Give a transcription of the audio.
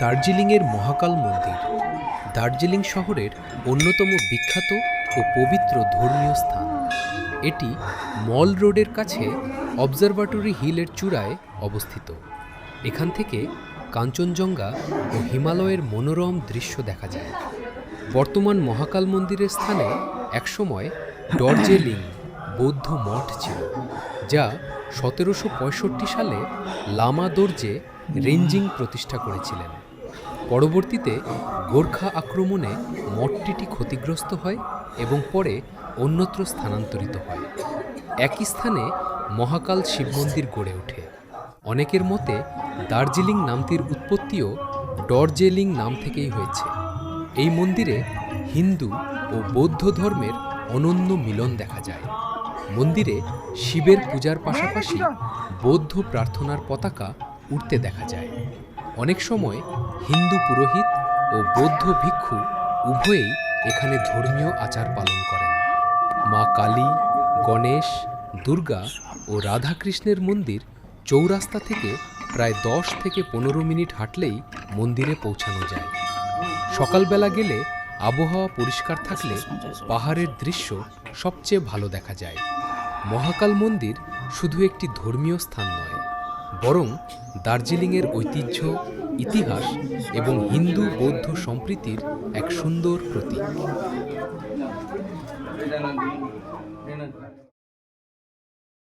দার্জিলিংয়ের মহাকাল মন্দির দার্জিলিং শহরের অন্যতম বিখ্যাত ও পবিত্র ধর্মীয় স্থান। এটি মল রোডের কাছে অবজারভেটরি হিলের চূড়ায় অবস্থিত। এখান থেকে কাঞ্চনজঙ্ঘা ও হিমালয়ের মনোরম দৃশ্য দেখা যায়। বর্তমান মহাকাল মন্দিরের স্থানে একসময় ডরজেলিং বৌদ্ধ মঠ ছিল, যা 1765 সালে লামা দোরজে রেঞ্জিং প্রতিষ্ঠা করেছিলেন। পরবর্তীতে গোর্খা আক্রমণে মঠটি ক্ষতিগ্রস্ত হয় এবং পরে অন্যত্র স্থানান্তরিত হয়। একই স্থানে মহাকাল শিব মন্দির গড়ে ওঠে। অনেকের মতে দার্জিলিং নামটির উৎপত্তিও ডরজেলিং নাম থেকেই হয়েছে। এই মন্দিরে হিন্দু ও বৌদ্ধ ধর্মের অনন্য মিলন দেখা যায়। মন্দিরে শিবের পূজার পাশাপাশি বৌদ্ধ প্রার্থনার পতাকা উড়তে দেখা যায়। অনেক সময় হিন্দু পুরোহিত ও বৌদ্ধ ভিক্ষু উভয়েই এখানে ধর্মীয় আচার পালন করেন। মা কালী, গণেশ, দুর্গা ও রাধাকৃষ্ণের মন্দির চৌরাস্তা থেকে প্রায় 10 থেকে 15 মিনিট হাঁটলেই মন্দিরে পৌঁছানো যায়। সকালবেলা গেলে আবহাওয়া পরিষ্কার থাকলে পাহাড়ের দৃশ্য সবচেয়ে ভালো দেখা যায়। মহাকাল মন্দির শুধু একটি ধর্মীয় স্থান নয়, বরং দার্জিলিংয়ের ঐতিহ্য, ইতিহাস এবং হিন্দু বৌদ্ধ সম্প্রীতির এক সুন্দর প্রতীক।